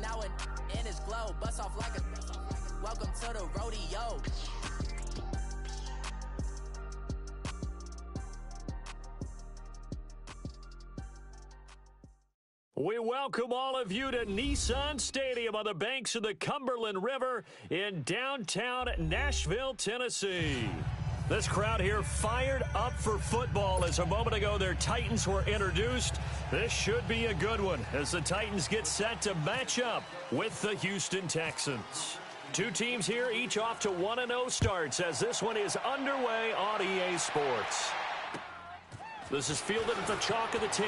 now in his glow. Bust off like a welcome to the rodeo. We welcome all of you to Nissan Stadium on the banks of the Cumberland River in downtown Nashville, Tennessee. This crowd here fired up for football as a moment ago their Titans were introduced. This should be a good one as the Titans get set to match up with the Houston Texans. Two teams here, each off to 1-0 starts as this one is underway on EA Sports. This is fielded at the chalk of the 10.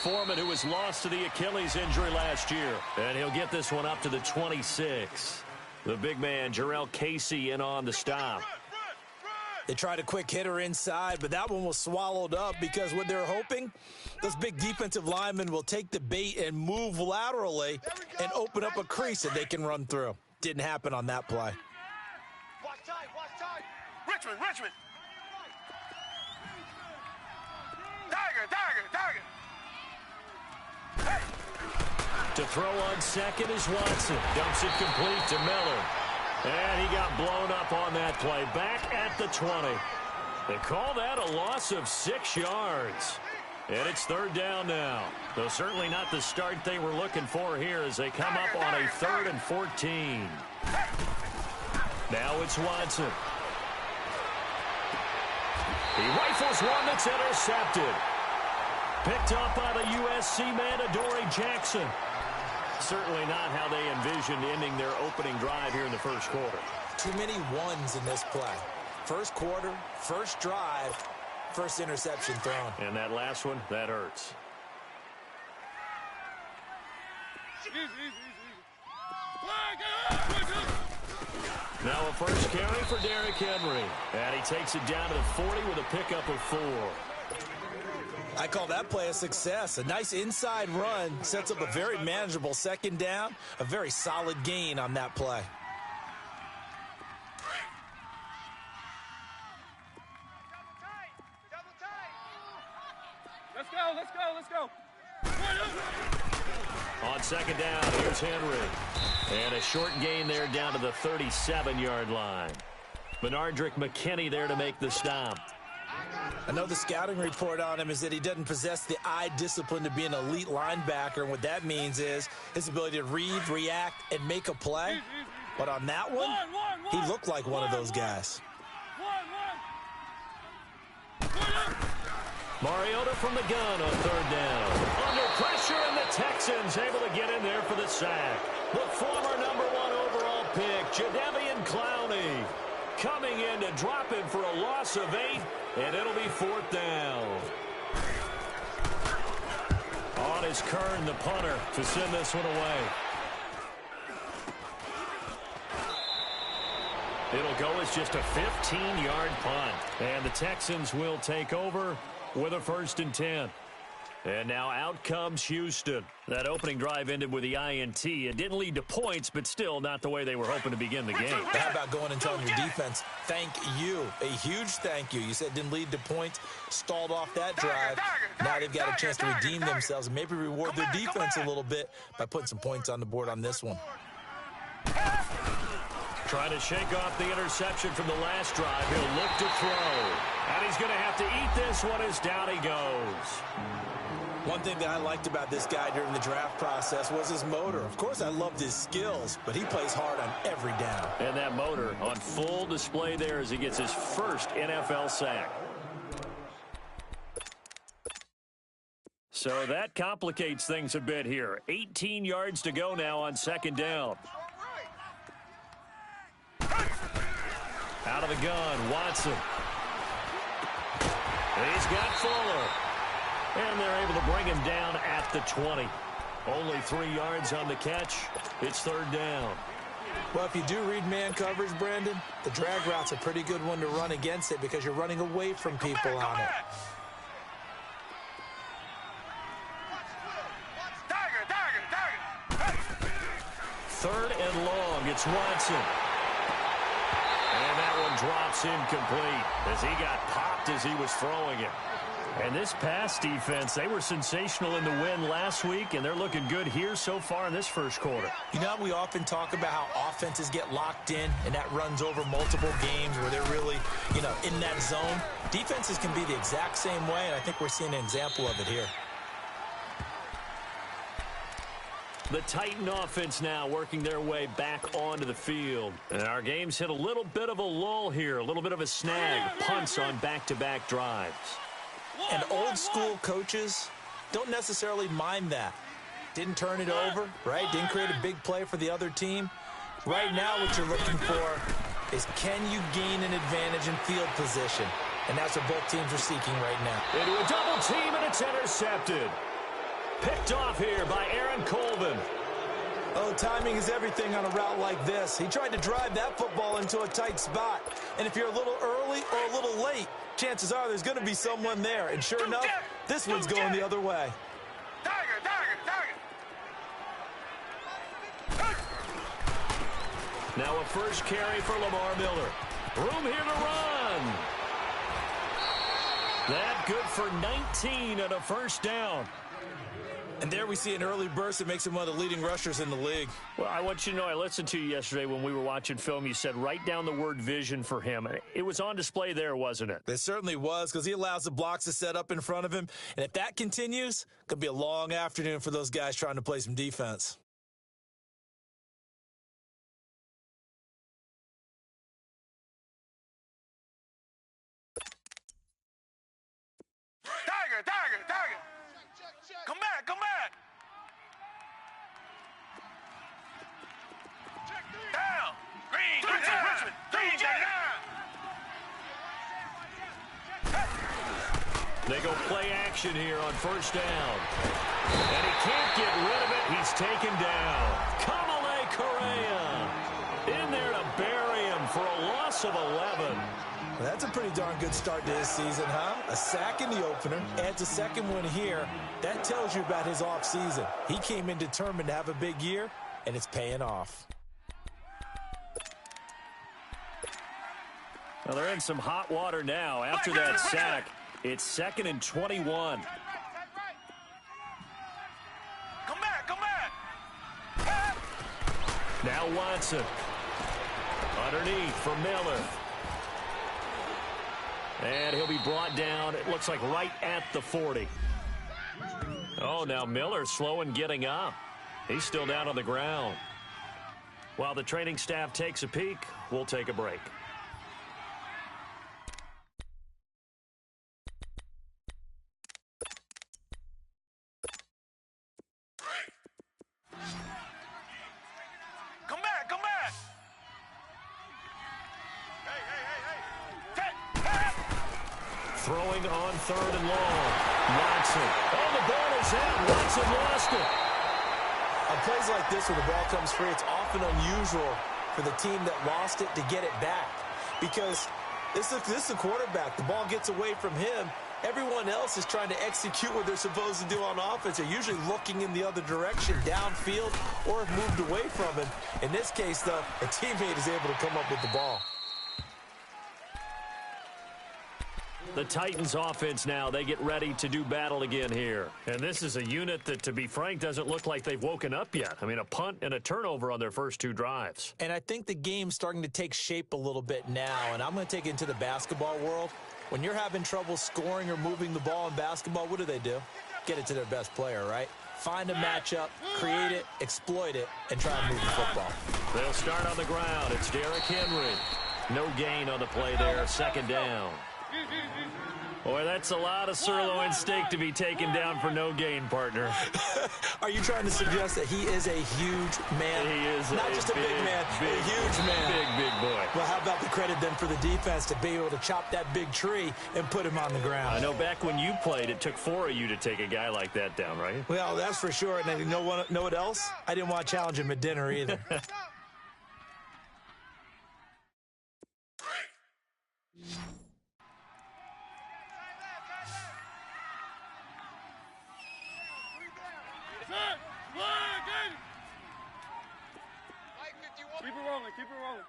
Foreman, who was lost to the Achilles injury last year. And he'll get this one up to the 26. The big man, Jarrell Casey, in on the stop. They tried a quick hitter inside, but that one was swallowed up because what they're hoping, those big defensive linemen will take the bait and move laterally and open up a crease that they can run through. Didn't happen on that play. Watch tight. Richmond. Tiger. To throw on second is Watson. Dumps it complete to Miller. And he got blown up on that play. Back at the 20. They call that a loss of 6 yards. And it's third down now. Though certainly not the start they were looking for here as they come up on a 3rd and 14. Now it's Watson. He rifles one that's intercepted. Picked up by the USC man, Adoree Jackson. Certainly not how they envisioned ending their opening drive here in the first quarter. Too many ones in this play. First quarter, first drive, first interception thrown. And that last one, that hurts. Now a first carry for Derrick Henry. And he takes it down to the 40 with a pickup of 4. I call that play a success. A nice inside run sets up a very manageable second down. A very solid gain on that play. Let's go. On second down, here's Henry. And a short gain there down to the 37-yard line. Benardrick McKinney there to make the stop. I know the scouting report on him is that he doesn't possess the eye discipline to be an elite linebacker. And what that means is his ability to read, react, and make a play. But on that one, he looked like one of those guys. Mariota from the gun on third down. Under pressure, and the Texans able to get in there for the sack. The former #1 overall pick, Jadeveon Clowney, coming in to drop him for a loss of 8, and it'll be 4th down. On is Kern, the punter, to send this one away. It'll go as just a 15-yard punt, and the Texans will take over with a 1st and 10. And now out comes Houston. That opening drive ended with the INT. It didn't lead to points, but still not the way they were hoping to begin the game. How about going and telling your defense, thank you, a huge thank you. You said it didn't lead to points, stalled off that drive. Now they've got a chance to redeem themselves and maybe reward their defense a little bit by putting some points on the board on this one. Trying to shake off the interception from the last drive. He'll look to throw. And he's going to have to eat this one as down he goes. One thing that I liked about this guy during the draft process was his motor. Of course, I loved his skills, but he plays hard on every down. And that motor on full display there as he gets his first NFL sack. So that complicates things a bit here. 18 yards to go now on second down. Out of the gun, Watson. He's got Fuller. And they're able to bring him down at the 20. Only 3 yards on the catch. It's third down. Well, if you do read man coverage, Brandon, the drag route's a pretty good one to run against it because you're running away from people on it. Third and long. It's Watson. And that one drops incomplete as he got popped as he was throwing it. And this pass defense, they were sensational in the win last week, and they're looking good here so far in this first quarter. You know, we often talk about how offenses get locked in, and that runs over multiple games where they're really, in that zone. Defenses can be the exact same way, and I think we're seeing an example of it here. The Titan offense now working their way back onto the field. And our game's hit a little bit of a lull here, a little bit of a snag. Punts on back-to-back drives. And old-school coaches don't necessarily mind that. Didn't turn it over, right? Didn't create a big play for the other team. Right now what you're looking for is can you gain an advantage in field position? And that's what both teams are seeking right now. Into a double team, and it's intercepted. Picked off here by Aaron Colvin. Oh, timing is everything on a route like this. He tried to drive that football into a tight spot. And if you're a little early or a little late, chances are there's going to be someone there. And sure enough, this one's going the other way. Now a first carry for Lamar Miller. Room here to run. That good for 19 and a first down. And there we see an early burst that makes him one of the leading rushers in the league. Well, I want you to know, I listened to you yesterday when we were watching film. You said write down the word vision for him. It was on display there, wasn't it? It certainly was, because he allows the blocks to set up in front of him. And if that continues, it could be a long afternoon for those guys trying to play some defense. Tiger. Come back. Down. Richmond. They go play action here on first down. And he can't get rid of it. He's taken down. Kamale Correa in there to bury him for a loss of 11. Well, that's a pretty darn good start to his season, huh? A sack in the opener, adds a second one here. That tells you about his offseason. He came in determined to have a big year, and it's paying off. Well, they're in some hot water now after that sack. It's 2nd and 21. Come back. Now Watson. Underneath for Miller. And he'll be brought down, it looks like right at the 40. Oh, now Miller slow in getting up. He's still down on the ground. While the training staff takes a peek, we'll take a break. Come back. Throwing on 3rd and long. Watson. Oh, the ball is out. Watson lost it. On plays like this where the ball comes free, it's often unusual for the team that lost it to get it back. Because this is a quarterback. The ball gets away from him. Everyone else is trying to execute what they're supposed to do on offense. They're usually looking in the other direction, downfield, or have moved away from him. In this case, though, a teammate is able to come up with the ball. The Titans offense now, they get ready to do battle again here. And this is a unit that, to be frank, doesn't look like they've woken up yet. I mean, a punt and a turnover on their first 2 drives. And I think the game's starting to take shape a little bit now, and I'm going to take it into the basketball world. When you're having trouble scoring or moving the ball in basketball, what do? Get it to their best player, right? Find a matchup, create it, exploit it, and try and move the football. They'll start on the ground. It's Derrick Henry. No gain on the play there, 2nd down. Boy, that's a lot of sirloin steak to be taken down for no gain, partner. Are you trying to suggest that he is a huge man? He is not just a big man, a huge man. Big boy. Well, how about the credit then for the defense to be able to chop that big tree and put him on the ground? I know back when you played, it took 4 of you to take a guy like that down, right? Well, that's for sure. And you know what else? I didn't want to challenge him at dinner either. Keep it rolling, keep it rolling.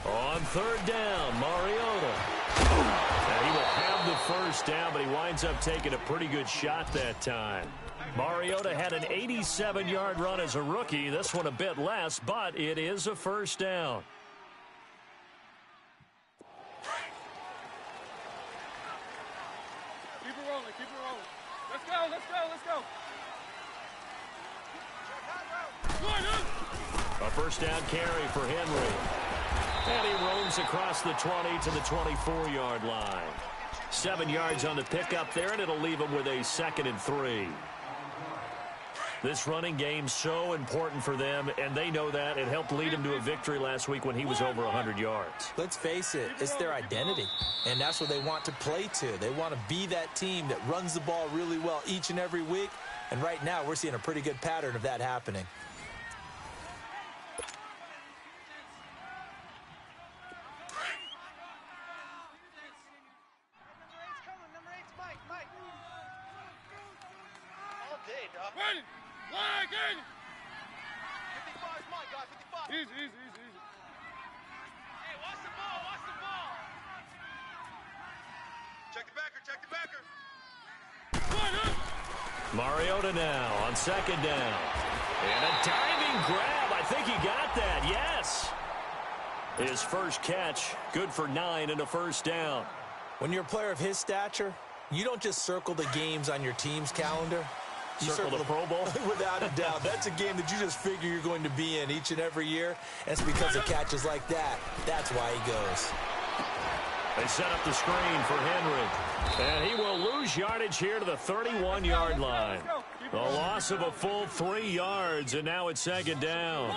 On third down, Mariota. And he will have the first down, but he winds up taking a pretty good shot that time. Mariota had an 87-yard run as a rookie. This one a bit less, but it is a first down. Keep it rolling, keep it rolling. Let's go, let's go, let's go. A first down carry for Henry. And he roams across the 20 to the 24-yard line. 7 yards on the pickup there, and it'll leave him with a 2nd and 3. This running game so important for them, and they know that. It helped lead him to a victory last week when he was over 100 yards. Let's face it, it's their identity, and that's what they want to play to. They want to be that team that runs the ball really well each and every week, and right now we're seeing a pretty good pattern of that happening. Ready, flag in. 55 is mine, guys, 55. Easy. Hey, watch the ball. Check the backer. Mariota now on 2nd down. And a diving grab. I think he got that, yes. His first catch, good for 9 and a first down. When you're a player of his stature, you don't just circle the games on your team's calendar. You circle the Pro Bowl? Without a doubt. That's a game that you just figure you're going to be in each and every year. And it's because of catches like that. That's why he goes. They set up the screen for Henry. And he will lose yardage here to the 31-yard line. A loss of a full 3 yards, and now it's 2nd down.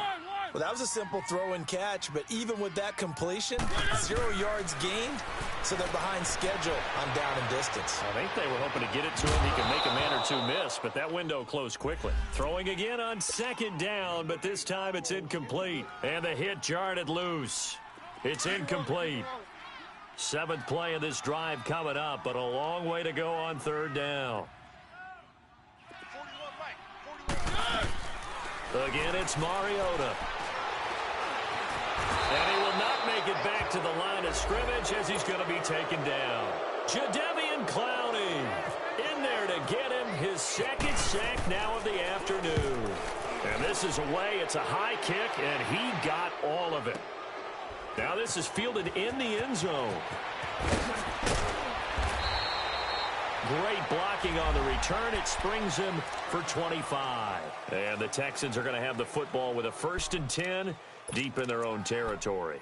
Well, that was a simple throw and catch, but even with that completion, 0 yards gained, so they're behind schedule on down and distance. I think they were hoping to get it to him. He can make a man or two miss, but that window closed quickly. Throwing again on 2nd down, but this time it's incomplete. And the hit jarred it loose. It's incomplete. 7th play of this drive coming up, but a long way to go on 3rd down. Again, it's Mariota. And he will not make it back to the line of scrimmage as he's going to be taken down. Jadeveon Clowney in there to get him his 2nd sack now of the afternoon. And this is away. It's a high kick, and he got all of it. Now this is fielded in the end zone. Great blocking on the return. It springs him for 25. And the Texans are going to have the football with a 1st and 10 deep in their own territory.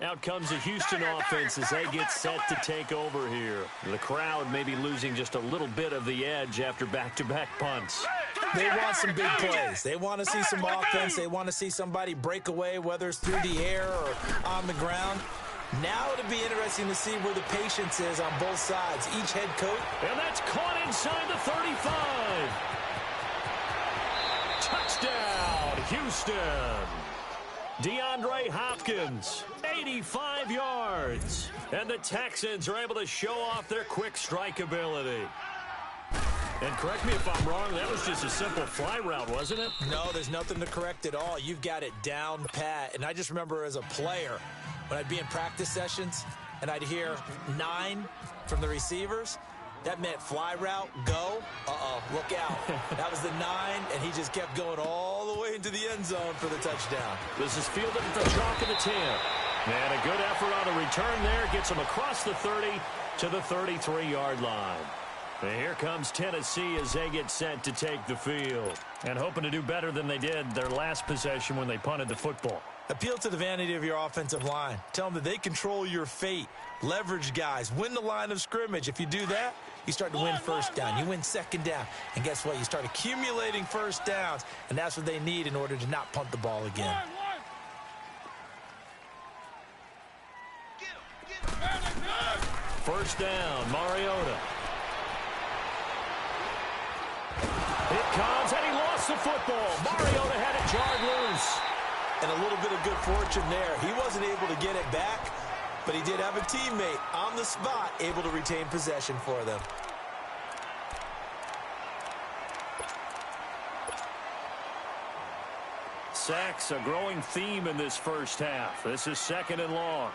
Out comes the Houston offense as they get set to take over here. The crowd may be losing just a little bit of the edge after back-to-back punts. They want some big plays. They want to see some offense. They want to see somebody break away, whether it's through the air or on the ground. Now it'll be interesting to see where the patience is on both sides. Each head coach. And that's caught inside the 35. Touchdown, Houston. DeAndre Hopkins, 85 yards. And the Texans are able to show off their quick strike ability. And correct me if I'm wrong, that was just a simple fly route, wasn't it? No, there's nothing to correct at all. You've got it down pat. And I just remember as a player, when I'd be in practice sessions and I'd hear 9 from the receivers, that meant fly route, go. Look out. That was the 9, and he just kept going all the way into the end zone for the touchdown. This is fielded at the chalk of the 10. And a good effort on the return there. Gets him across the 30 to the 33-yard line. And here comes Tennessee as they get set to take the field. And hoping to do better than they did their last possession when they punted the football. Appeal to the vanity of your offensive line. Tell them that they control your fate. Leverage guys. Win the line of scrimmage. If you do that, you start to win first down. You win second down. And guess what? You start accumulating first downs. And that's what they need in order to not punt the ball again. First down, Mariota. It comes, and he lost the football. Mariota had it jarred loose. And a little bit of good fortune there. He wasn't able to get it back, but he did have a teammate on the spot able to retain possession for them. Sacks, a growing theme in this first half. This is second and long.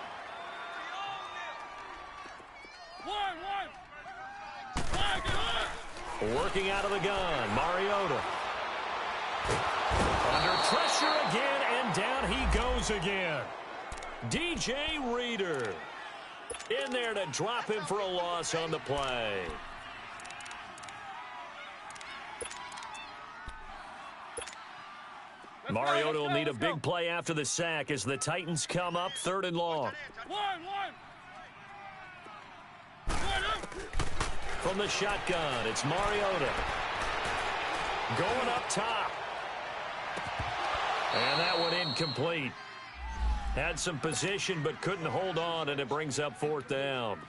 Working out of the gun, Mariota. Under pressure again, and down he goes again. DJ Reader in there to drop him for a loss on the play. Mariota will need a big play after the sack as the Titans come up third and long. From the shotgun, it's Mariota. Going up top. And that one incomplete. Had some position but couldn't hold on, and it brings up fourth down.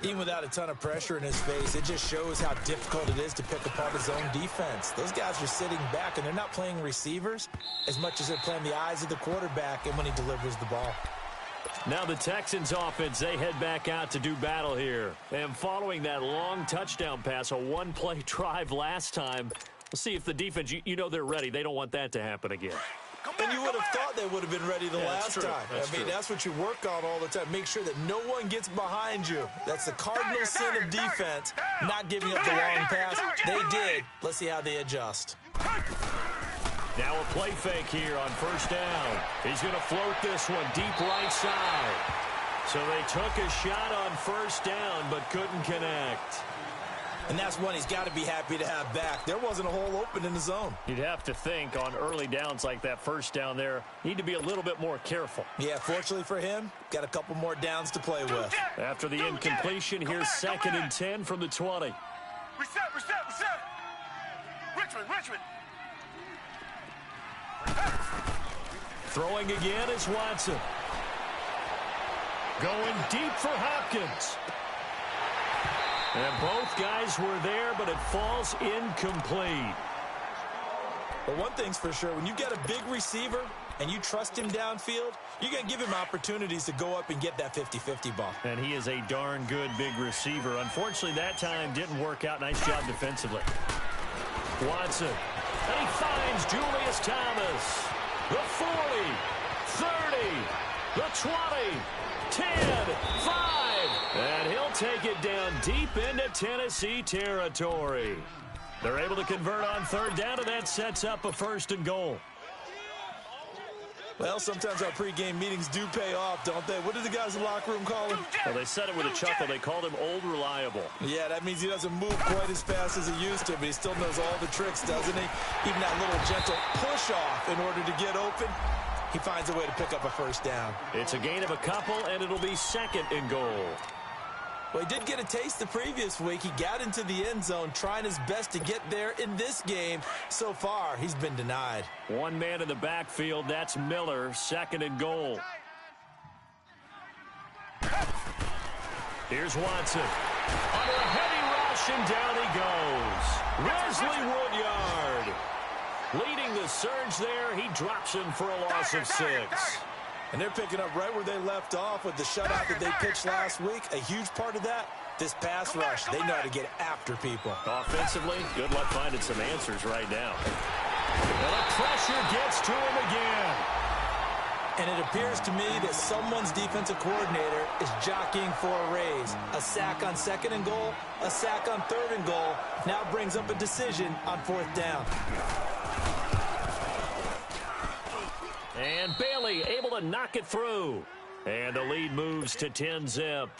Even without a ton of pressure in his face, it just shows how difficult it is to pick apart his own defense. Those guys are sitting back, and they're not playing receivers as much as they're playing the eyes of the quarterback and when he delivers the ball. Now the Texans offense, they head back out to do battle here. And following that long touchdown pass, a one-play drive last time, we'll see if the defense, you know they're ready. They don't want that to happen again. And you would have thought they would have been ready the last time. That's what you work on all the time. Make sure that no one gets behind you. That's the cardinal sin of defense, not giving up the long pass. They did. Let's see how they adjust. Now a play fake here on first down. He's going to float this one deep right side. So they took a shot on first down but couldn't connect. And that's one he's got to be happy to have back. There wasn't a hole open in the zone. You'd have to think on early downs like that first down there, need to be a little bit more careful. Yeah, fortunately for him, got a couple more downs to play with. After the incompletion, here's second and 10 from the 20. Reset. Richmond. Throwing again is Watson. Going deep for Hopkins. And both guys were there, but it falls incomplete. But one thing's for sure, when you get a big receiver and you trust him downfield, you're going to give him opportunities to go up and get that 50-50 ball. And he is a darn good big receiver. Unfortunately, that time didn't work out. Nice job defensively. Watson. And he finds Julius Thomas. The 40, 30, the 20, 10, 5. And he'll take it down deep into Tennessee territory. They're able to convert on third down, and that sets up a first and goal. Well, sometimes our pregame meetings do pay off, don't they? What did the guys in the locker room call him? Well, they said it with a chuckle. They called him Old Reliable. Yeah, that means he doesn't move quite as fast as he used to, but he still knows all the tricks, doesn't he? Even that little gentle push-off in order to get open, he finds a way to pick up a first down. It's a gain of a couple, and it'll be second and goal. Well, he did get a taste the previous week. He got into the end zone, trying his best to get there in this game. So far, he's been denied. One man in the backfield, that's Miller, second and goal. Here's Watson. Under a heavy rush, and down he goes. Wesley Woodyard leading the surge there. He drops him for a loss of 6. And they're picking up right where they left off with the shutout that they pitched last week. A huge part of that, this pass rush. They know how to get after people. Offensively, good luck finding some answers right now. And the pressure gets to him again. And it appears to me that someone's defensive coordinator is jockeying for a raise. A sack on second and goal, a sack on third and goal. Now brings up a decision on fourth down. And Bailey able to knock it through. And the lead moves to 10-zip.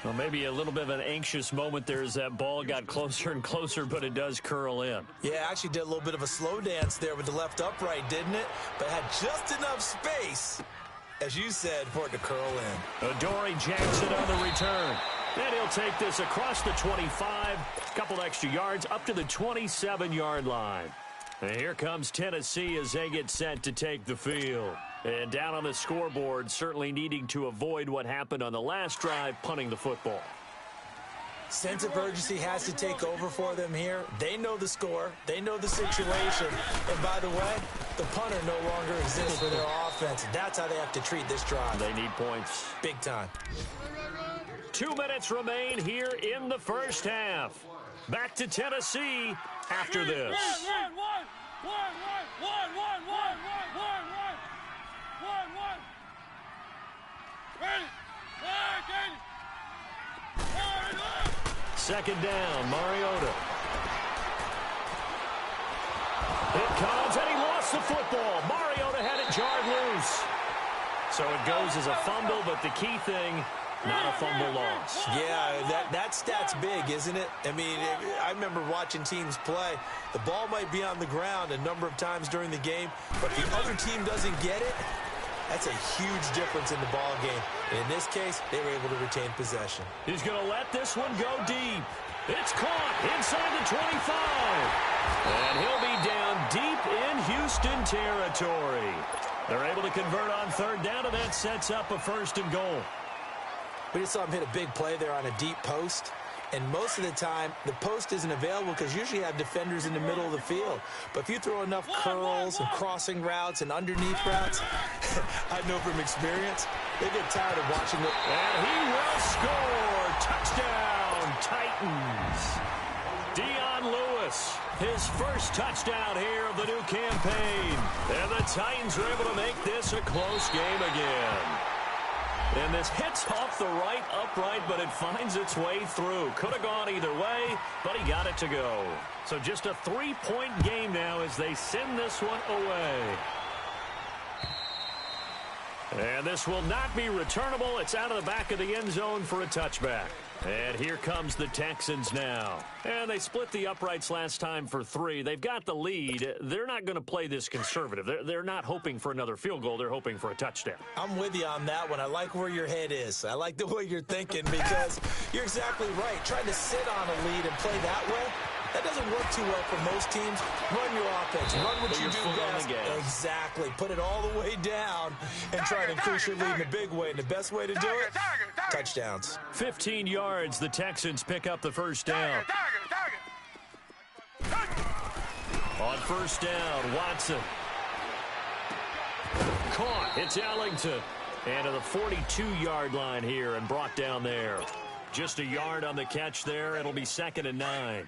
Well, maybe a little bit of an anxious moment there as that ball got closer and closer, but it does curl in. Yeah, actually did a little bit of a slow dance there with the left upright, didn't it? But had just enough space, as you said, for it to curl in. Adoree Jackson on the return. And he'll take this across the 25, a couple extra yards, up to the 27-yard line. And here comes Tennessee as they get set to take the field. And down on the scoreboard, certainly needing to avoid what happened on the last drive, punting the football. Sense of urgency has to take over for them here. They know the score. They know the situation. And by the way, the punter no longer exists for their offense. That's how they have to treat this drive. They need points. Big time. 2 minutes remain here in the first half. Back to Tennessee after this. Second down, Mariota. It comes, and he lost the football. Mariota had it jarred loose. So it goes as a fumble, but the key thing, not a fumble loss. Yeah, that stat's big, isn't it? I mean, I remember watching teams play. The ball might be on the ground a number of times during the game, but if the other team doesn't get it, that's a huge difference in the ball game. And in this case, they were able to retain possession. He's going to let this one go deep. It's caught inside the 25. And he'll be down deep in Houston territory. They're able to convert on third down, and that sets up a first and goal. We just saw him hit a big play there on a deep post. And most of the time, the post isn't available because usually you have defenders in the middle of the field. But if you throw enough curls and crossing routes and underneath routes, I know from experience, they get tired of watching it. And he will score. Touchdown, Titans. Dion Lewis, his first touchdown here of the new campaign. And the Titans are able to make this a close game again. And this hits off the right upright, but it finds its way through. Could have gone either way, but he got it to go. So just a 3-point game now as they send this one away. And this will not be returnable. It's out of the back of the end zone for a touchback. And here comes the Texans now. And they split the uprights last time for 3. They've got the lead. They're not going to play this conservative. They're not hoping for another field goal. They're hoping for a touchdown. I'm with you on that one. I like where your head is. I like the way you're thinking because you're exactly right. Trying to sit on a lead and play that way, that doesn't work too well for most teams. Run your offense. Run what you do best. Exactly. Put it all the way down and try to increase your lead in a big way. And the best way to do it, touchdowns. 15 yards. The Texans pick up the first down. On first down, Watson. Caught. It's Ellington. And to the 42-yard line here and brought down there. Just a yard on the catch there. It'll be 2nd and 9.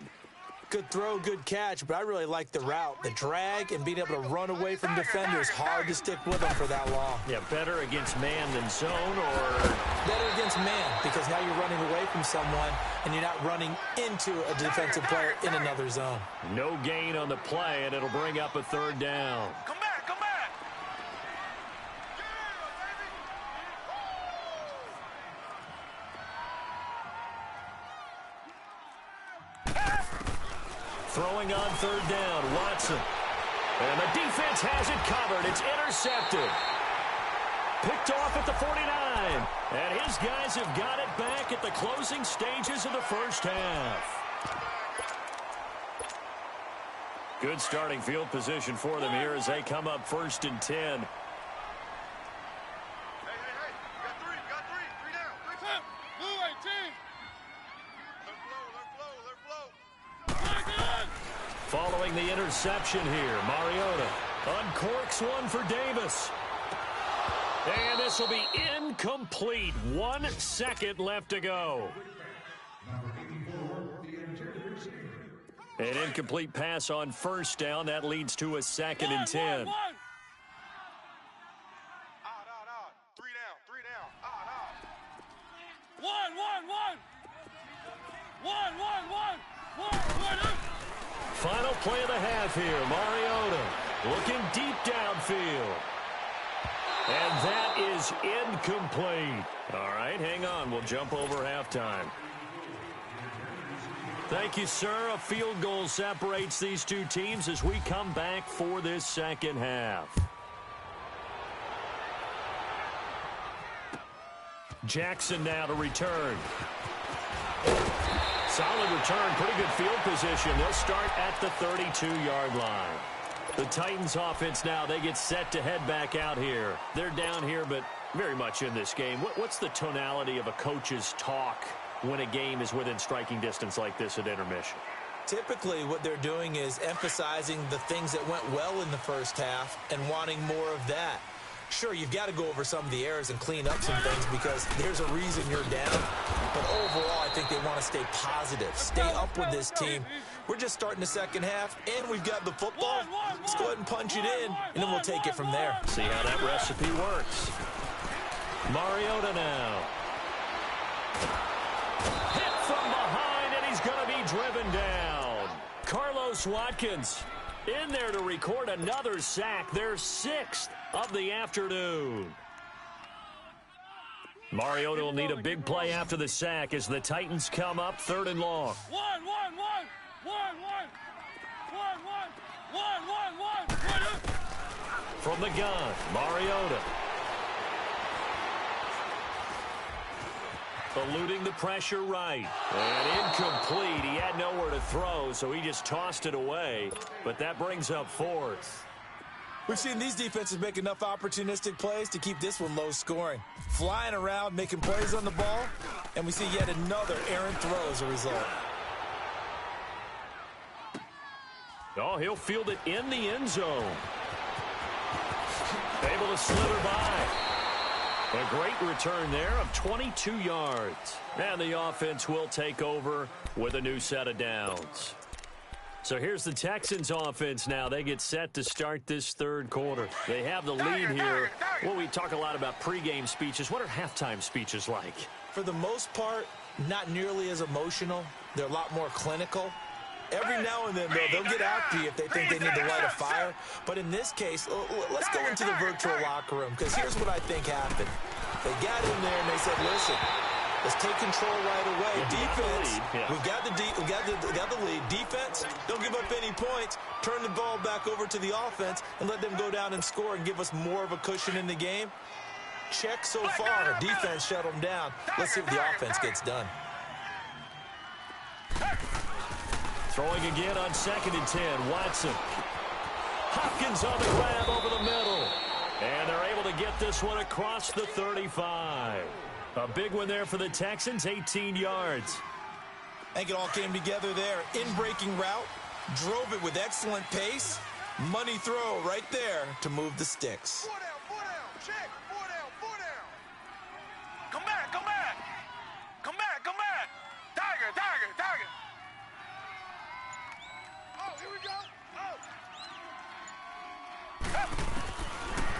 Good throw, good catch, but I really like the route. The drag and being able to run away from defenders. Hard to stick with them for that long. Yeah, better against man than zone, or? Better against man, because now you're running away from someone and you're not running into a defensive player in another zone. No gain on the play, and it'll bring up a third down. Come back, come back. Throwing on third down, Watson. And the defense has it covered. It's intercepted. Picked off at the 49. And his guys have got it back at the closing stages of the first half. Good starting field position for them here as they come up 1st and 10. Following the interception here, Mariota uncorks one for Davis. And this will be incomplete. 1 second left to go. An incomplete pass on first down. That leads to a 2nd and 10. 3 down, 3 down. 1. Final play of the half here. Mariota looking deep downfield. And that is incomplete. All right, hang on. We'll jump over halftime. Thank you, sir. A field goal separates these two teams as we come back for this second half. Jackson now to return. Solid return, pretty good field position. They'll start at the 32-yard line. The Titans offense now, they get set to head back out here. They're down here, but very much in this game. What's the tonality of a coach's talk when a game is within striking distance like this at intermission? Typically, what they're doing is emphasizing the things that went well in the first half and wanting more of that. Sure, you've got to go over some of the errors and clean up some things because there's a reason you're down. But overall, I think they want to stay positive, stay up with this team. We're just starting the second half, and we've got the football. Let's go ahead and punch it in, and then we'll take it from there. See how that recipe works. Mariota now. Hit from behind, and he's going to be driven down. Carlos Watkins in there to record another sack, their 6th of the afternoon. Mariota will need a big play after the sack as the Titans come up 3rd and long. From the gun, Mariota. Eluding the pressure right. And incomplete. He had nowhere to throw, so he just tossed it away. But that brings up 4th. We've seen these defenses make enough opportunistic plays to keep this one low scoring. Flying around, making plays on the ball, and we see yet another errant throw as a result. Oh, he'll field it in the end zone. Able to slither by. A great return there of 22 yards. And the offense will take over with a new set of downs. So here's the Texans offense now. They get set to start this 3rd quarter. They have the lead here. Well, we talk a lot about pregame speeches. What are halftime speeches like? For the most part, not nearly as emotional. They're a lot more clinical. Every now and then, though, they'll get after you if they think they need to light a fire. But in this case, let's go into the virtual locker room, because here's what I think happened. They got in there and they said, listen, let's take control right away. Defense, we got the lead. Defense, don't give up any points. Turn the ball back over to the offense and let them go down and score and give us more of a cushion in the game. Check so far. Defense shut them down. Let's see if the offense gets done. Throwing again on 2nd and 10. Watson. Hopkins on the grab over the middle. And they're able to get this one across the 35. A big one there for the Texans, 18 yards. I think it all came together there. In-breaking route, drove it with excellent pace. Money throw right there to move the sticks. 4 down, check, 4 down. Come back, come back. Come back, come back. Tiger. Oh, here we go.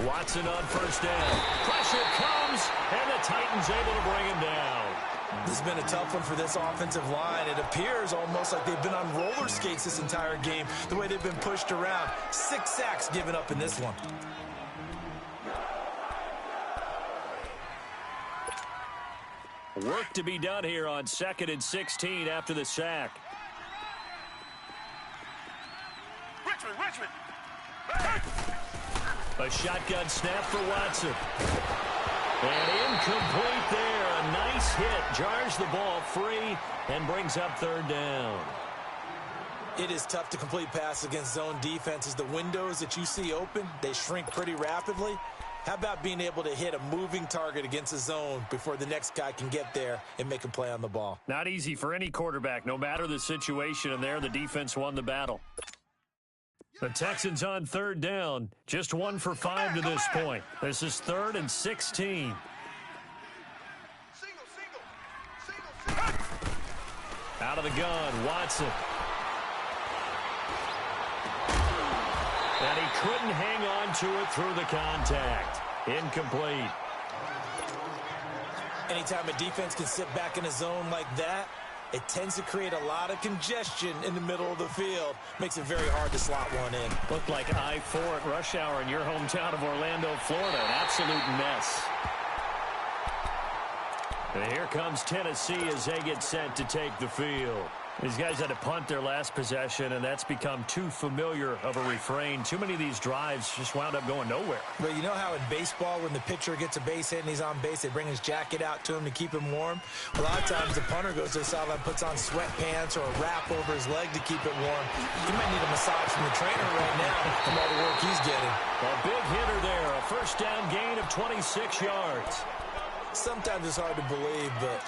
Watson on 1st down. Pressure comes, and the Titans able to bring him down. This has been a tough one for this offensive line. It appears almost like they've been on roller skates this entire game, the way they've been pushed around. 6 sacks given up in this one. Work to be done here on 2nd and 16 after the sack. Richmond. A shotgun snap for Watson. And incomplete there. A nice hit. Jars the ball free and brings up 3rd down. It is tough to complete passes against zone defenses. The windows that you see open, they shrink pretty rapidly. How about being able to hit a moving target against a zone before the next guy can get there and make a play on the ball? Not easy for any quarterback, no matter the situation, and there the defense won the battle. The Texans on 3rd down, just 1 for 5 to this point. This is 3rd and 16. Single. Out of the gun, Watson. And he couldn't hang on to it through the contact. Incomplete. Anytime a defense can sit back in a zone like that, it tends to create a lot of congestion in the middle of the field. Makes it very hard to slot one in. Looked like I-4 at rush hour in your hometown of Orlando, Florida. An absolute mess. And here comes Tennessee as they get set to take the field. These guys had to punt their last possession, and that's become too familiar of a refrain. Too many of these drives just wound up going nowhere. But you know how in baseball, when the pitcher gets a base hit and he's on base, they bring his jacket out to him to keep him warm? A lot of times the punter goes to the sideline, puts on sweatpants or a wrap over his leg to keep it warm. He might need a massage from the trainer right now from all the work he's getting. A big hitter there, a first down gain of 26 yards. Sometimes it's hard to believe, but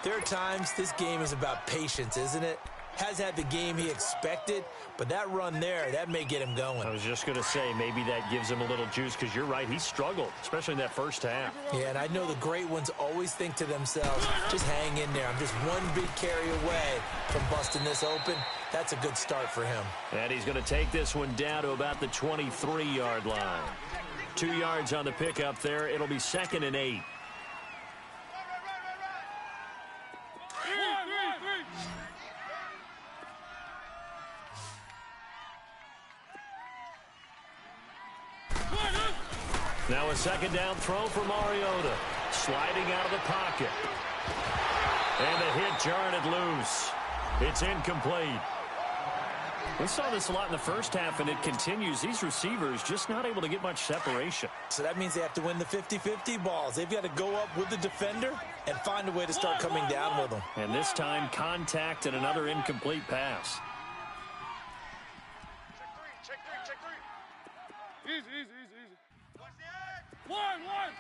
there are times this game is about patience, isn't it? Has had the game he expected, but that run there, that may get him going. I was just going to say, maybe that gives him a little juice, because you're right, he struggled, especially in that first half. Yeah, and I know the great ones always think to themselves, just hang in there. I'm just one big carry away from busting this open. That's a good start for him. And he's going to take this one down to about the 23-yard line. 2 yards on the pickup there. It'll be 2nd and 8. Now a second down throw for Mariota. Sliding out of the pocket. And the hit jarred it loose. It's incomplete. We saw this a lot in the first half, and it continues. These receivers just not able to get much separation. So that means they have to win the 50-50 balls. They've got to go up with the defender and find a way to start coming down with them. And this time, contact and another incomplete pass. Check three. Easy. One.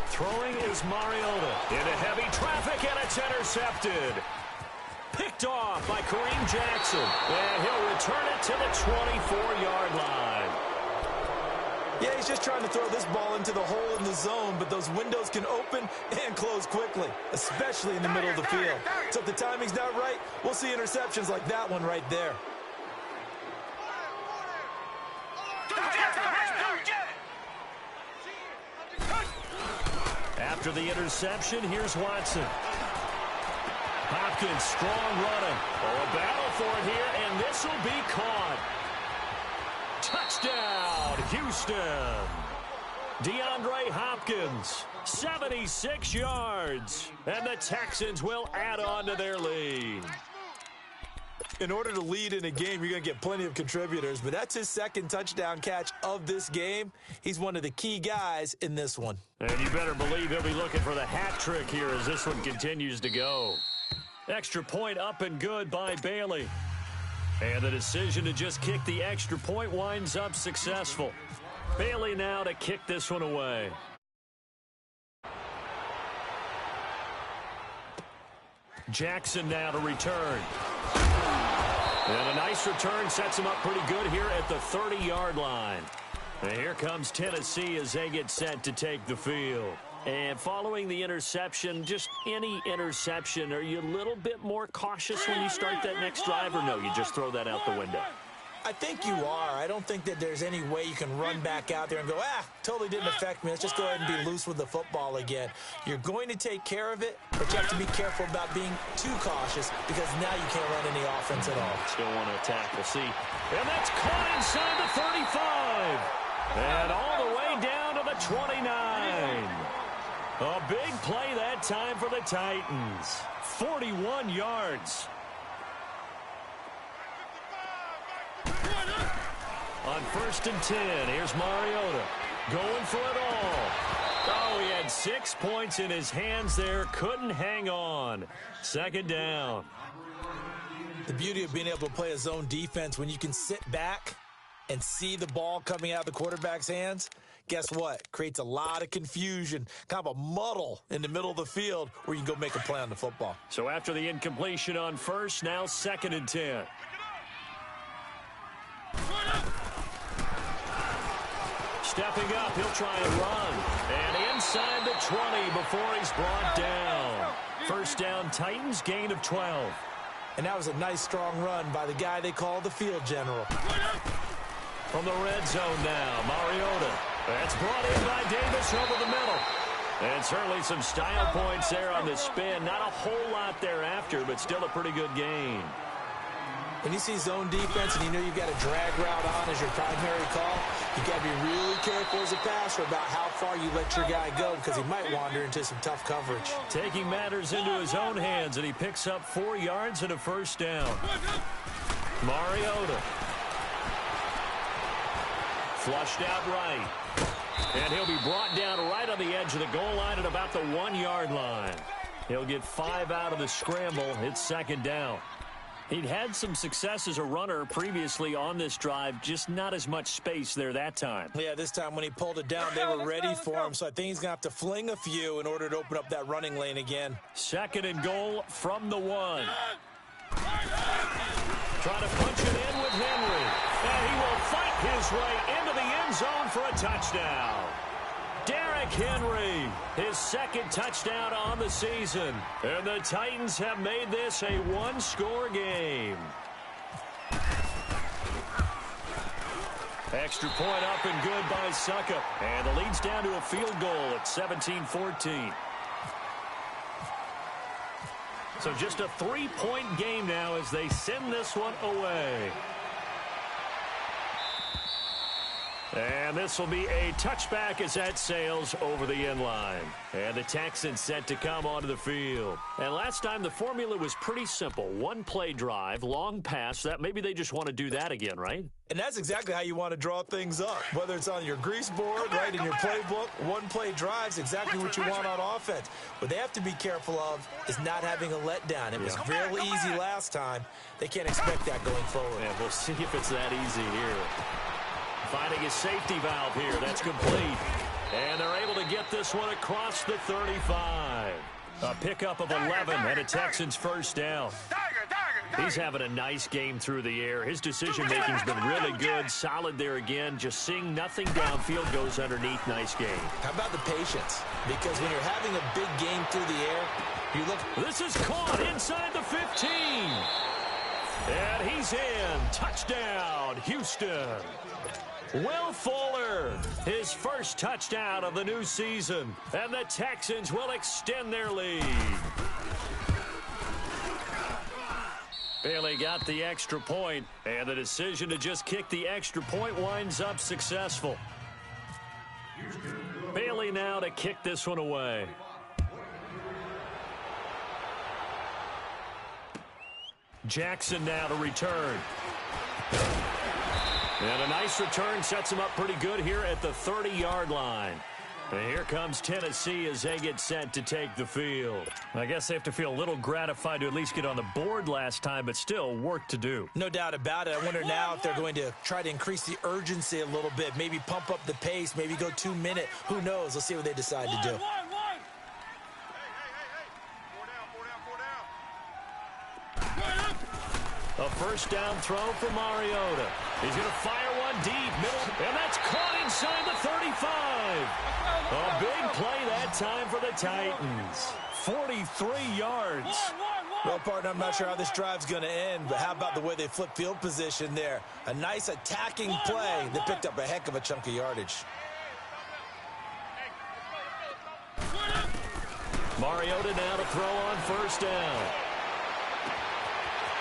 Throwing is Mariota into heavy traffic, and it's intercepted. Picked off by Kareem Jackson, and he'll return it to the 24-yard line. Yeah, he's just trying to throw this ball into the hole in the zone, but those windows can open and close quickly, especially in the middle of the field. So if the timing's not right, we'll see interceptions like that one right there. After the interception, here's Watson. Hopkins, strong running. Oh, a battle for it here, and this will be caught. Touchdown, Houston. DeAndre Hopkins, 76 yards. And the Texans will add on to their lead. In order to lead in a game, you're going to get plenty of contributors, but that's his second touchdown catch of this game. He's one of the key guys in this one. And you better believe he'll be looking for the hat trick here as this one continues to go. Extra point up and good by Bailey. And the decision to just kick the extra point winds up successful. Bailey now to kick this one away. Jackson now to return. And a nice return sets him up pretty good here at the 30-yard line. And here comes Tennessee as they get set to take the field. And following the interception, just any interception, are you a little bit more cautious when you start that next drive, or no, you just throw that out the window? I think you are. I don't think that there's any way you can run back out there and go, totally didn't affect me. Let's just go ahead and be loose with the football again. You're going to take care of it, but you have to be careful about being too cautious because now you can't run any offense at all. Still want to attack. We'll see. And that's caught inside the 35. And all the way down to the 29. A big play that time for the Titans. 41 yards. On 1st and 10, here's Mariota going for it all. Oh, he had 6 points in his hands there. Couldn't hang on. 2nd down. The beauty of being able to play a zone defense when you can sit back and see the ball coming out of the quarterback's hands, guess what? Creates a lot of confusion, kind of a muddle in the middle of the field where you can go make a play on the football. So after the incompletion on 1st, now 2nd and 10. Stepping up, he'll try and run. And inside the 20 before he's brought down. 1st down, Titans, gain of 12. And that was a nice, strong run by the guy they call the field general. From the red zone now, Mariota. That's brought in by Davis over the middle. And certainly some style points there on the spin. Not a whole lot thereafter, but still a pretty good gain. When you see zone defense and you know you've got a drag route on as your primary call, you got to be really careful as a passer about how far you let your guy go because he might wander into some tough coverage. Taking matters into his own hands, and he picks up 4 yards and a first down. Mariota. Flushed out right. And he'll be brought down right on the edge of the goal line at about the 1-yard line. He'll get 5 out of the scramble. It's second down. He'd had some success as a runner previously on this drive, just not as much space there that time. Yeah, this time when he pulled it down, they were ready for him, so I think he's going to have to fling a few in order to open up that running lane again. Second and goal from the 1. Trying to punch it in with Henry. And he will fight his way into the end zone for a touchdown. Derrick Henry, his second touchdown on the season. And the Titans have made this a one-score game. Extra point up and good by Suckup. And the lead's down to a field goal at 17-14. So just a 3-point game now as they send this one away. And this will be a touchback as that sails over the end line. And the Texans set to come onto the field. And last time the formula was pretty simple. 1-play drive, long pass. That maybe they just want to do that again, right? And that's exactly how you want to draw things up. Whether it's on your grease board, right, in your playbook, 1-play drive's exactly what you want on offense. What they have to be careful of is not having a letdown. It was real easy last time. They can't expect that going forward. Yeah, we'll see if it's that easy here. Finding a safety valve here. That's complete. And they're able to get this one across the 35. A pickup of 11 and a Texans first down. He's having a nice game through the air. His decision-making's been really good. Solid there again. Just seeing nothing downfield goes underneath. Nice game. How about the patience? Because when you're having a big game through the air, you look... This is caught inside the 15. And he's in. Touchdown, Houston. Will Fuller, his first touchdown of the new season. And the Texans will extend their lead. Bailey got the extra point, and the decision to just kick the extra point winds up successful. Bailey now to kick this one away. Jackson now to return. And a nice return sets him up pretty good here at the 30-yard line. And here comes Tennessee as they get set to take the field. I guess they have to feel a little gratified to at least get on the board last time, but still work to do. No doubt about it. I wonder now if they're going to try to increase the urgency a little bit, maybe pump up the pace, maybe go 2-minute. Who knows? Let's see what they decide to do. A first down throw for Mariota. He's going to fire one deep, middle, and that's caught inside the 35. A big play that time for the Titans. 43 yards. Well, partner, I'm not sure how this drive's going to end, but how about the way they flip field position there? A nice attacking play that picked up a heck of a chunk of yardage. Mariota now to throw on first down.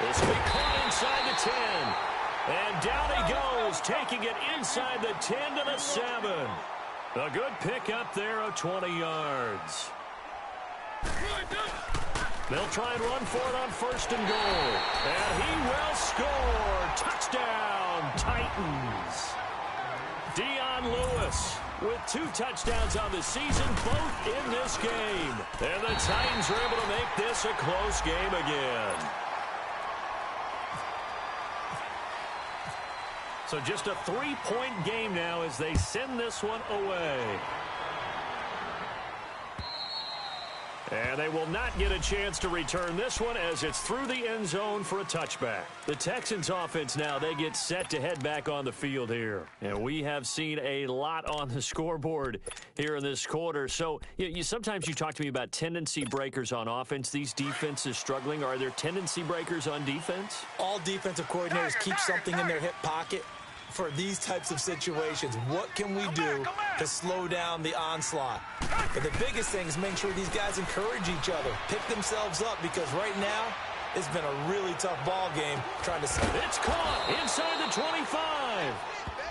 This will be caught inside the 10. And down he goes, taking it inside the 10 to the 7. A good pickup there of 20 yards. They'll try and run for it on first and goal. And he will score. Touchdown, Titans. Dion Lewis with 2 touchdowns on the season, both in this game. And the Titans are able to make this a close game again. So just a 3-point game now as they send this one away. And they will not get a chance to return this one as it's through the end zone for a touchback. The Texans offense now, they get set to head back on the field here. And we have seen a lot on the scoreboard here in this quarter. So sometimes you talk to me about tendency breakers on offense. These defenses struggling. Are there tendency breakers on defense? All defensive coordinators keep something in their hip pocket for these types of situations. What can we do to slow down the onslaught? But the biggest thing is making sure these guys encourage each other, pick themselves up, because right now it's been a really tough ball game trying to... It's caught inside the 25.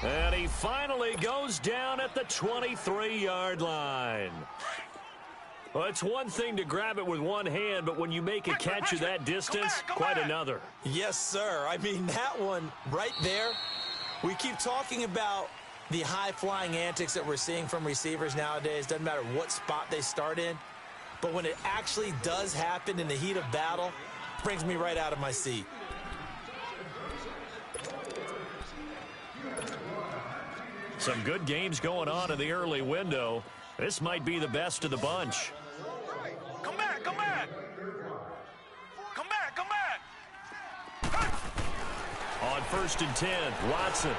And he finally goes down at the 23-yard line. Well, it's one thing to grab it with one hand, but when you make a catch of that distance, quite another. Yes, sir. I mean, that one right there, we keep talking about the high-flying antics that we're seeing from receivers nowadays. Doesn't matter what spot they start in. But when it actually does happen in the heat of battle, it brings me right out of my seat. Some good games going on in the early window. This might be the best of the bunch. Come back, come back. Come back, come back. On 1st and 10, Watson.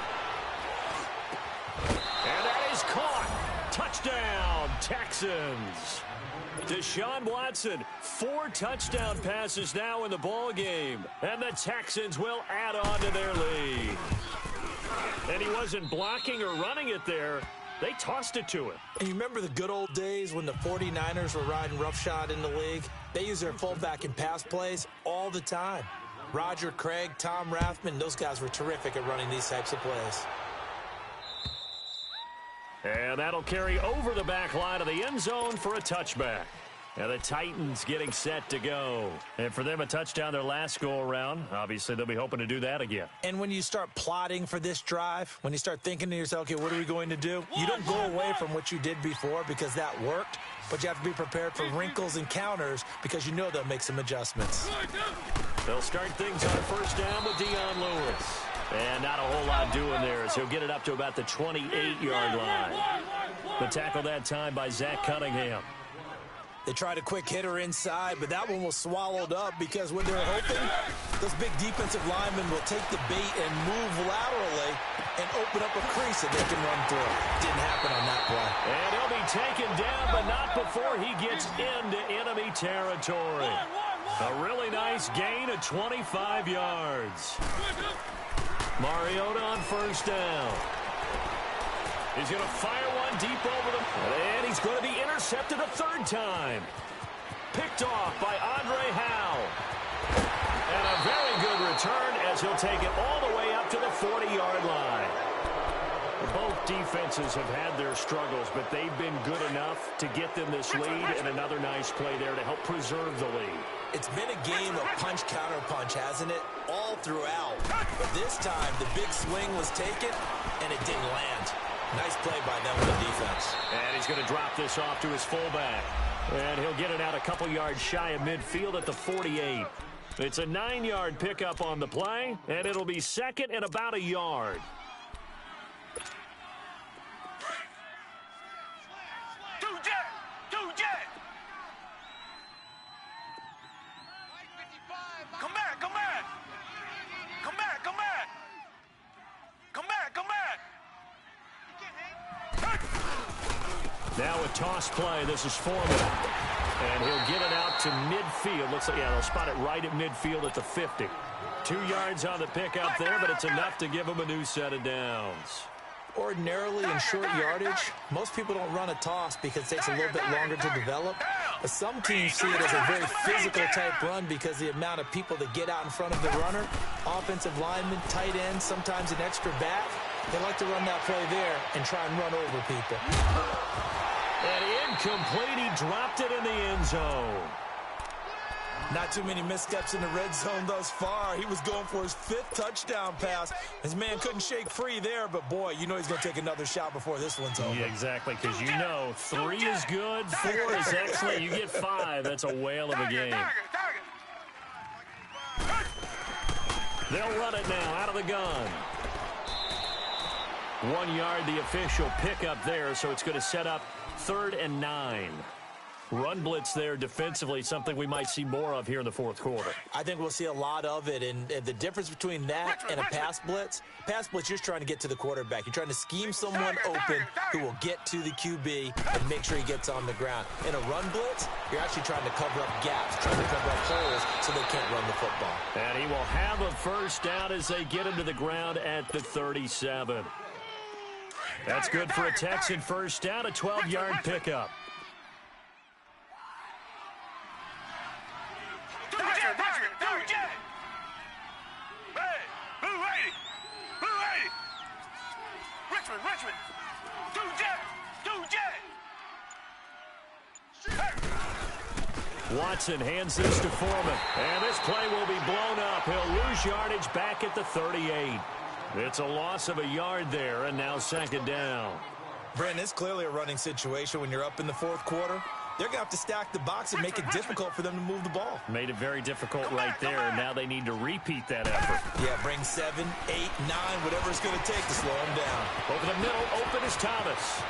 And that is caught. Touchdown, Texans. Deshaun Watson, 4 touchdown passes now in the ball game. And the Texans will add on to their lead. And he wasn't blocking or running it there. They tossed it to him. And you remember the good old days when the 49ers were riding roughshod in the league? They use their fullback in pass plays all the time. Roger Craig, Tom Rathman, those guys were terrific at running these types of plays. And that'll carry over the back line of the end zone for a touchback. And the Titans getting set to go. And for them, a touchdown their last go-around. Obviously, they'll be hoping to do that again. And when you start plotting for this drive, when you start thinking to yourself, okay, what are we going to do? You don't go away from what you did before because that worked, but you have to be prepared for wrinkles and counters because you know they'll make some adjustments. They'll start things on 1st down with Dion Lewis. And not a whole lot doing there as he'll get it up to about the 28-yard line. The tackle that time by Zach Cunningham. They tried a quick hitter inside, but that one was swallowed up because when they're hoping, those big defensive linemen will take the bait and move laterally and open up a crease that they can run through. Didn't happen on that play. And he'll be taken down, but not before he gets into enemy territory. A really nice gain of 25 yards. Mariota on 1st down. He's going to fire one deep over the... And he's going to be intercepted a 3rd time. Picked off by Andre Howe. And a very good return as he'll take it all the way up to the 40-yard line. Both defenses have had their struggles, but they've been good enough to get them this lead, and another nice play there to help preserve the lead. It's been a game of punch-counter-punch, hasn't it? All throughout. But this time, the big swing was taken, and it didn't land. Nice play by them on the defense. And he's going to drop this off to his fullback. And he'll get it out a couple yards shy of midfield at the 48. It's a 9-yard pickup on the play, and it'll be 2nd and about a yard. Two jet. Come back, come back. Come back, come back. Come back, come back. Now a toss play. This is Foreman. And he'll get it out to midfield. Looks like, yeah, they'll spot it right at midfield at the 50. 2 yards on the pickup there, but it's enough to give him a new set of downs. Ordinarily in short yardage, most people don't run a toss because it takes a little bit longer to develop. But some teams see it as a very physical type run because the amount of people that get out in front of the runner, offensive linemen, tight ends, sometimes an extra back, they like to run that play there and try and run over people. And incomplete, he dropped it in the end zone. Not too many missteps in the red zone thus far. He was going for his 5th touchdown pass. His man couldn't shake free there, but boy, you know he's going to take another shot before this one's over. Yeah, exactly, because you know 3 is good, 4 is excellent. You get 5, that's a whale of a game. They'll run it now out of the gun. 1 yard, the official pickup there, so it's going to set up 3rd and 9. Run blitz there defensively, something we might see more of here in the fourth quarter. I think we'll see a lot of it, and the difference between that and a pass blitz, you're trying to get to the quarterback. You're trying to scheme someone open who will get to the QB and make sure he gets on the ground. In a run blitz, you're actually trying to cover up gaps, trying to cover up holes so they can't run the football. And he will have a first down as they get him to the ground at the 37. That's good for a Texan first down, a 12-yard pickup. Richmond. Watson hands this to Foreman. And this play will be blown up. He'll lose yardage back at the 38. It's a loss of a yard there, and now second down. Brandon, it's clearly a running situation when you're up in the fourth quarter. They're going to have to stack the box and make it difficult for them to move the ball. Made it very difficult right there, and now they need to repeat that effort. Yeah, bring 7, 8, 9, whatever it's going to take to slow them down. Over the middle, open is Thomas.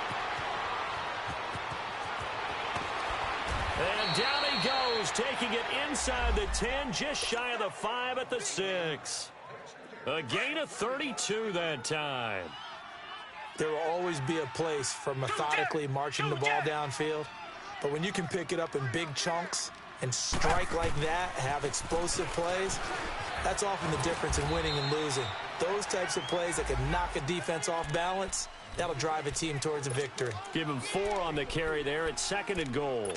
And down he goes, taking it inside the 10, just shy of the 5 at the 6. A gain of 32 that time. There will always be a place for methodically marching the ball downfield. But when you can pick it up in big chunks and strike like that, have explosive plays, that's often the difference in winning and losing. Those types of plays that can knock a defense off balance, that'll drive a team towards a victory. Give him 4 on the carry there. It's 2nd and goal.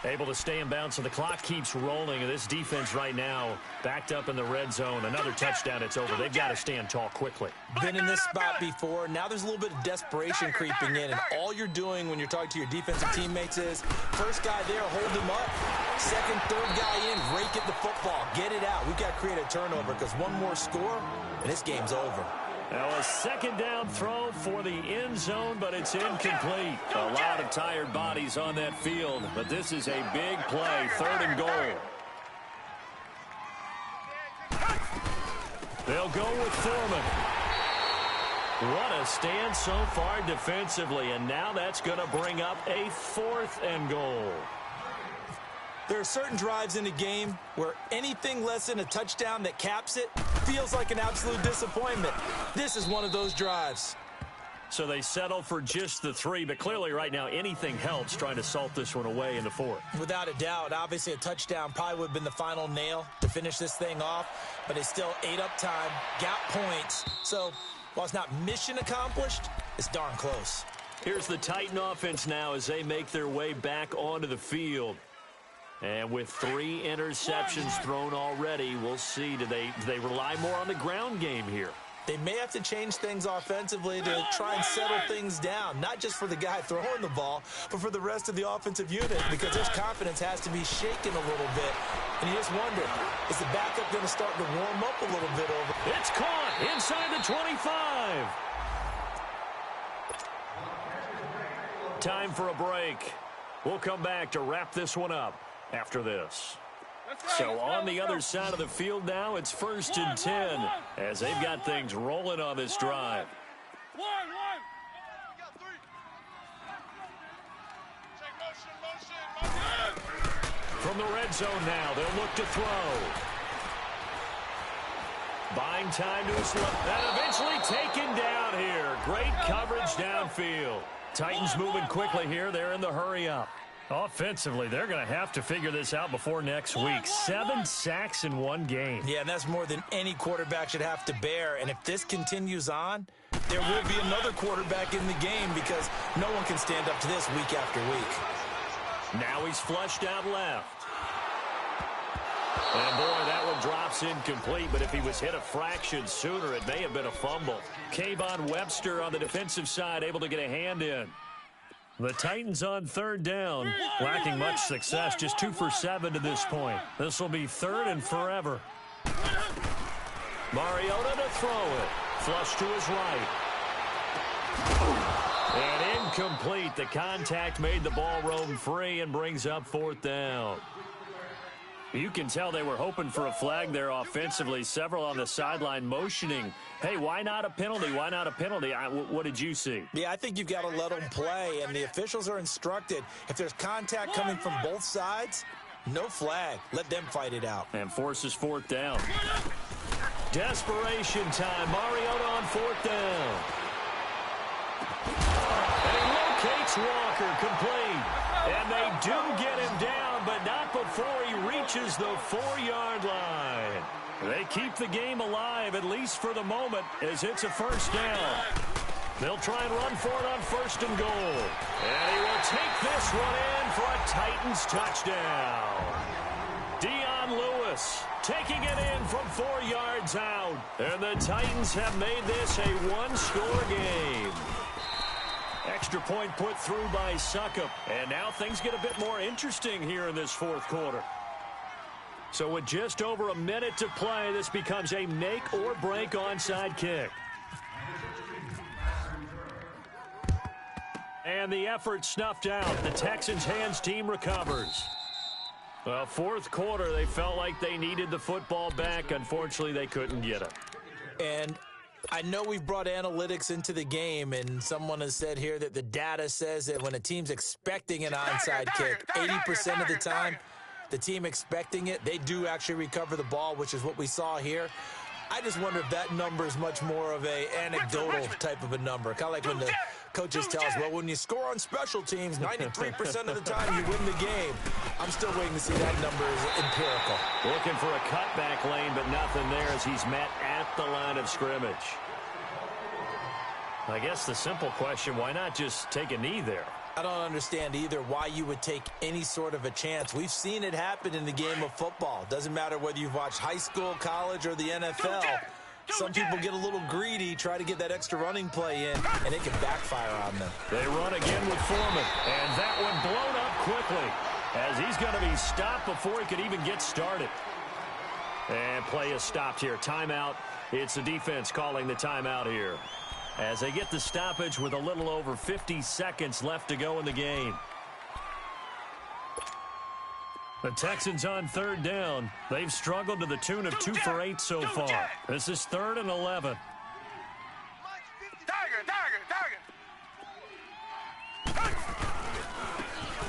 Able to stay in bounds, so the clock keeps rolling. And this defense right now backed up in the red zone. Another touchdown, it's over. They've got to stand tall quickly. Been in this spot before. Now there's a little bit of desperation creeping in. And all you're doing when you're talking to your defensive teammates is, first guy there, hold him up. Second, third guy in, rake at the football. Get it out. We've got to create a turnover because one more score, and this game's over. Now a second down throw for the end zone, but it's incomplete. A lot of tired bodies on that field, but this is a big play, 3rd and goal. They'll go with Foreman. What a stand so far defensively, and now that's going to bring up a 4th and goal. There are certain drives in a game where anything less than a touchdown that caps it feels like an absolute disappointment. This is one of those drives. So they settle for just the 3, but clearly right now anything helps trying to salt this one away in the 4th. Without a doubt, obviously a touchdown probably would have been the final nail to finish this thing off, but it's still 8 up time, got points. So while it's not mission accomplished, it's darn close. Here's the Titan offense now as they make their way back onto the field. And with 3 interceptions thrown already, we'll see. Do they rely more on the ground game here? They may have to change things offensively to try and settle things down, not just for the guy throwing the ball, but for the rest of the offensive unit, because their confidence has to be shaken a little bit. And you just wonder, is the backup going to start to warm up a little bit over? It's caught inside the 25. Time for a break. We'll come back to wrap this one up after this. So on the other side of the field now, it's 1st and 10 as they've got things rolling on this drive. From the red zone now, they'll look to throw. Buying time to his left, and eventually taken down here. Great coverage downfield. Titans moving quickly here. They're in the hurry up. Offensively, they're going to have to figure this out before next week. 7 sacks in one game. Yeah, and that's more than any quarterback should have to bear. And if this continues on, there will be another quarterback in the game because no one can stand up to this week after week. Now he's flushed out left. And boy, that one drops incomplete, but if he was hit a fraction sooner, it may have been a fumble. Kayvon Webster on the defensive side able to get a hand in. The Titans on 3rd down, lacking much success, just 2 for 7 to this point. This will be 3rd and forever. Mariota to throw it. Flush to his right. And incomplete. The contact made the ball roam free and brings up 4th down. You can tell they were hoping for a flag there offensively. Several on the sideline motioning, hey, why not a penalty? Why not a penalty? What did you see? Yeah, I think you've got to let them play, and the officials are instructed. If there's contact coming from both sides, no flag. Let them fight it out. And forces fourth down. Desperation time. Mariota on fourth down. And he locates Walker, complete. And they do get him down, but not before he reaches the 4-yard line. They keep the game alive, at least for the moment, as it's a first down. They'll try and run for it on first and goal. And he will take this one in for a Titans touchdown. Dion Lewis taking it in from 4 yards out. And the Titans have made this a one-score game. Extra point put through by Succop. And now things get a bit more interesting here in this fourth quarter. So with just over a minute to play, this becomes a make-or-break onside kick. And the effort snuffed out. The Texans' hands team recovers. Well, fourth quarter, they felt like they needed the football back. Unfortunately, they couldn't get it. And I know we've brought analytics into the game, and someone has said here that the data says that when a team's expecting an onside kick, 80% of the time, the team expecting it, they do actually recover the ball, which is what we saw here. I just wonder if that number is much more of a anecdotal type of a number. Kind of like when the coaches tell us, well, when you score on special teams, 93% of the time you win the game. I'm still waiting to see that number is empirical. Looking for a cutback lane, but nothing there as he's met at the line of scrimmage. I guess the simple question, why not just take a knee there? I don't understand either why you would take any sort of a chance. We've seen it happen in the game of football. Doesn't matter whether you've watched high school, college, or the NFL. Some people get a little greedy, try to get that extra running play in, and it can backfire on them. They run again with Foreman, and that one blown up quickly as he's going to be stopped before he could even get started. And play is stopped here. Timeout. It's the defense calling the timeout here, as they get the stoppage with a little over 50 seconds left to go in the game. The Texans on third down. They've struggled to the tune of 2 for 8 so far. This is 3rd and 11.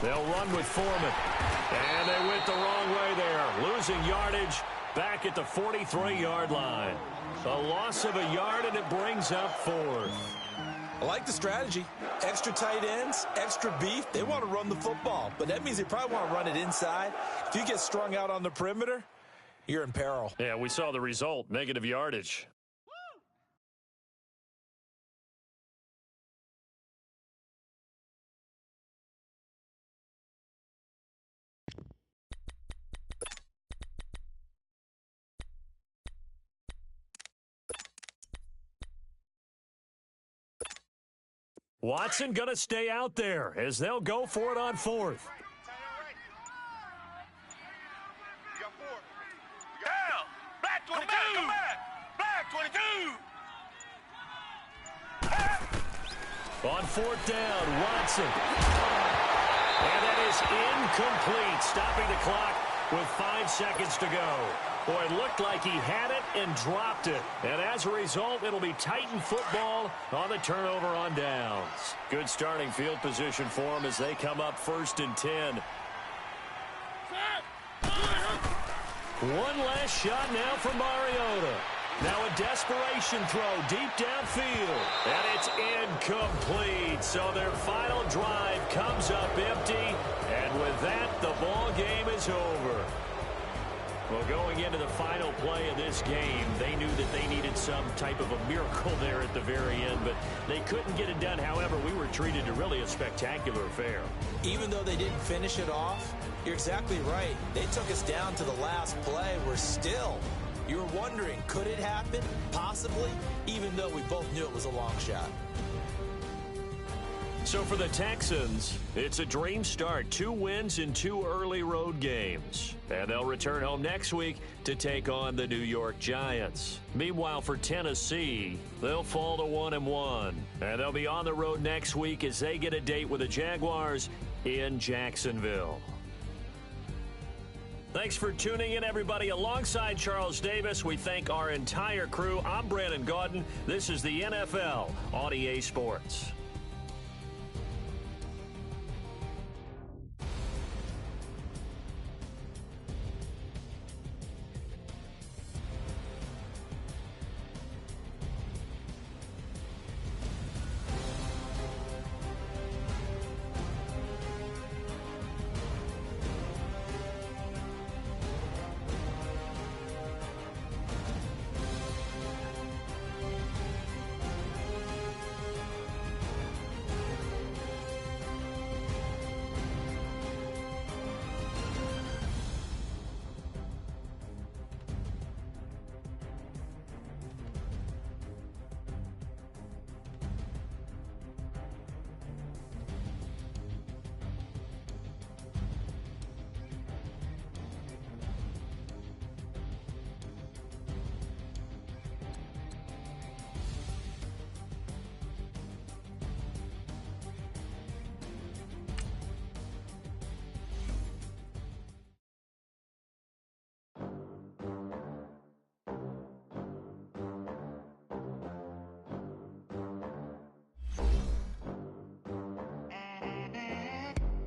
They'll run with Foreman. And they went the wrong way there. Losing yardage back at the 43-yard line. A loss of a yard, and it brings up 4th. I like the strategy. Extra tight ends, extra beef. They want to run the football, but that means they probably want to run it inside. If you get strung out on the perimeter, you're in peril. Yeah, we saw the result, negative yardage. Watson going to stay out there as they'll go for it on 4th. Down! Black 22! Come back! Black 22! On 4th down, Watson. And that is incomplete, stopping the clock with 5 seconds to go. Boy, it looked like he had it and dropped it. And as a result, it'll be Titan football on the turnover on downs. Good starting field position for them as they come up 1st and 10. One last shot now for Mariota. Now a desperation throw deep downfield. And it's incomplete. So their final drive comes up empty. And with that, the ball game is over. Well, going into the final play of this game, they knew that they needed some type of a miracle there at the very end, but they couldn't get it done. However, we were treated to really a spectacular affair. Even though they didn't finish it off, you're exactly right. They took us down to the last play. We're still, you were wondering, could it happen? Possibly, even though we both knew it was a long shot. So for the Texans, it's a dream start. 2 wins in 2 early road games. And they'll return home next week to take on the New York Giants. Meanwhile, for Tennessee, they'll fall to 1-1. And they'll be on the road next week as they get a date with the Jaguars in Jacksonville. Thanks for tuning in, everybody. Alongside Charles Davis, we thank our entire crew. I'm Brandon Gaudin. This is the NFL on EA Sports.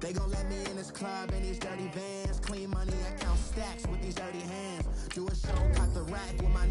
They gon' let me in this club in these dirty vans. Clean money, I count stacks with these dirty hands. Do a show, cock the rack with my